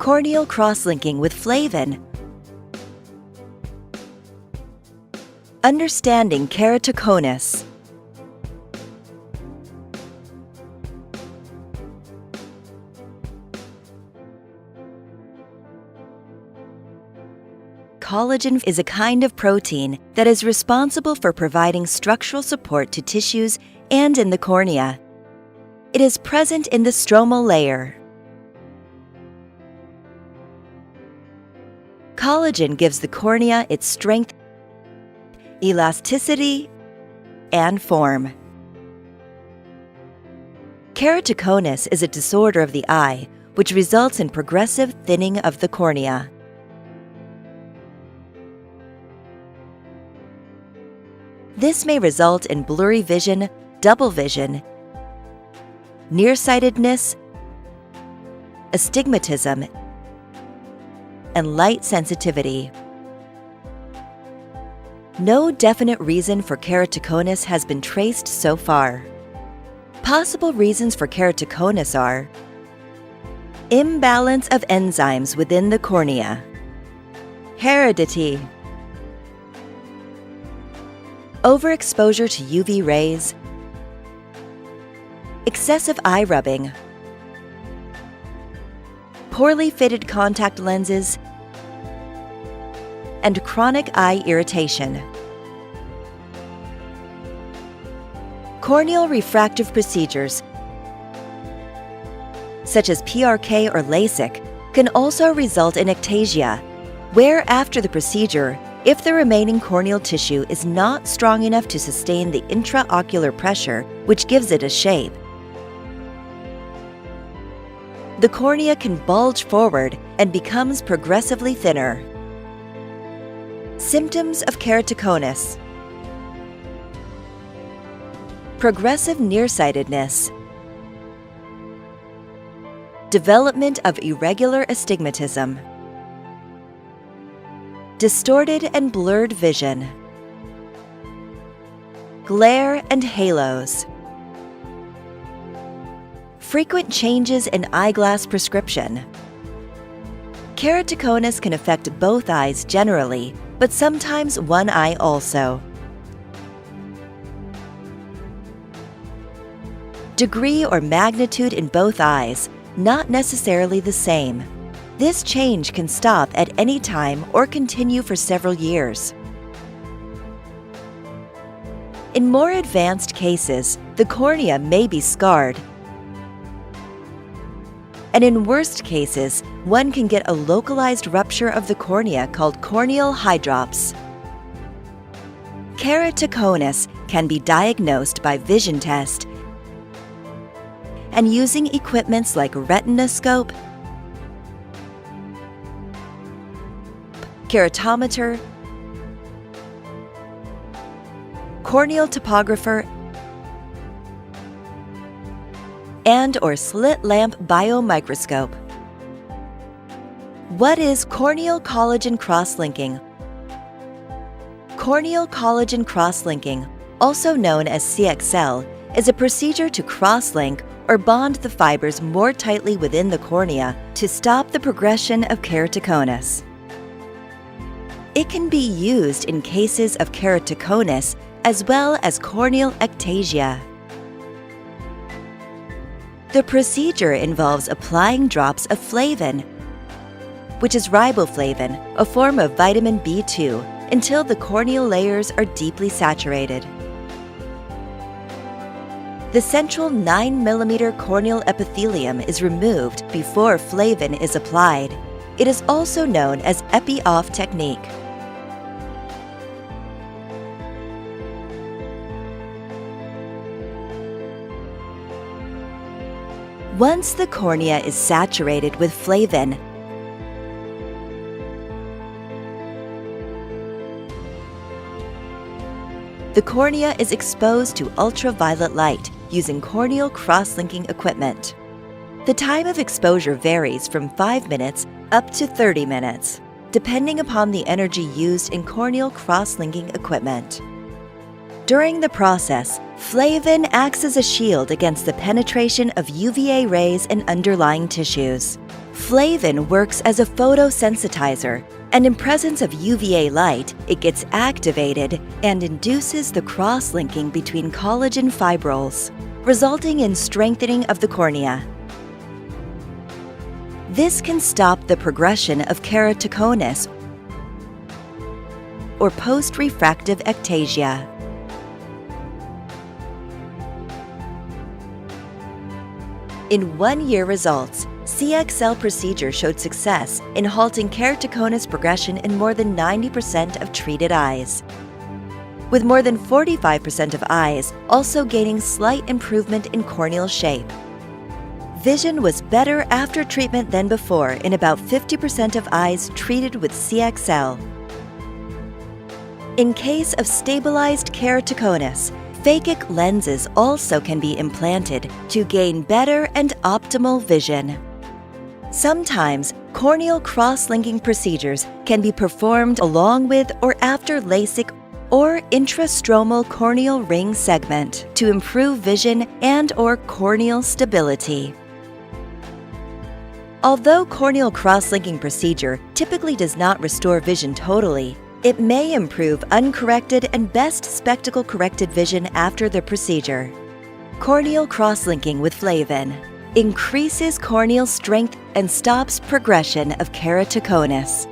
Corneal cross-linking with Flavin. Understanding keratoconus. Collagen is a kind of protein that is responsible for providing structural support to tissues and in the cornea. It is present in the stromal layer. Collagen gives the cornea its strength, elasticity, and form. Keratoconus is a disorder of the eye which results in progressive thinning of the cornea. This may result in blurry vision, double vision, nearsightedness, astigmatism, and light sensitivity. No definite reason for keratoconus has been traced so far. Possible reasons for keratoconus are imbalance of enzymes within the cornea, heredity, overexposure to UV rays, excessive eye rubbing, poorly fitted contact lenses, and chronic eye irritation. Corneal refractive procedures, such as PRK or LASIK, can also result in ectasia, where after the procedure, if the remaining corneal tissue is not strong enough to sustain the intraocular pressure, which gives it a shape, the cornea can bulge forward and becomes progressively thinner. Symptoms of keratoconus: progressive nearsightedness, development of irregular astigmatism, distorted and blurred vision, glare and halos, frequent changes in eyeglass prescription. Keratoconus can affect both eyes generally, but sometimes one eye also. Degree or magnitude in both eyes, not necessarily the same. This change can stop at any time or continue for several years. In more advanced cases, the cornea may be scarred, and in worst cases, one can get a localized rupture of the cornea called corneal hydrops. Keratoconus can be diagnosed by vision test and using equipments like retinoscope, keratometer, corneal topographer, and/or slit lamp biomicroscope. What is corneal collagen cross-linking? Corneal collagen cross-linking, also known as CXL, is a procedure to cross-link or bond the fibers more tightly within the cornea to stop the progression of keratoconus. It can be used in cases of keratoconus as well as corneal ectasia. The procedure involves applying drops of Flavin, which is riboflavin, a form of vitamin B2, until the corneal layers are deeply saturated. The central 9 mm corneal epithelium is removed before Flavin is applied. It is also known as epi-off technique. Once the cornea is saturated with Flavin, the cornea is exposed to ultraviolet light using corneal cross-linking equipment. The time of exposure varies from 5 minutes up to 30 minutes, depending upon the energy used in corneal cross-linking equipment. During the process, Flavin acts as a shield against the penetration of UVA rays and underlying tissues. Flavin works as a photosensitizer, and in presence of UVA light, it gets activated and induces the cross-linking between collagen fibrils, resulting in strengthening of the cornea. This can stop the progression of keratoconus or post-refractive ectasia. In 1-year results, CXL procedure showed success in halting keratoconus progression in more than 90% of treated eyes, with more than 45% of eyes also gaining slight improvement in corneal shape. Vision was better after treatment than before in about 50% of eyes treated with CXL. In case of stabilized keratoconus, phakic lenses also can be implanted to gain better and optimal vision. Sometimes, corneal cross-linking procedures can be performed along with or after LASIK or intrastromal corneal ring segment to improve vision and/or corneal stability. Although corneal cross-linking procedure typically does not restore vision totally, it may improve uncorrected and best spectacle-corrected vision after the procedure. Corneal cross-linking with Flavin increases corneal strength and stops progression of keratoconus.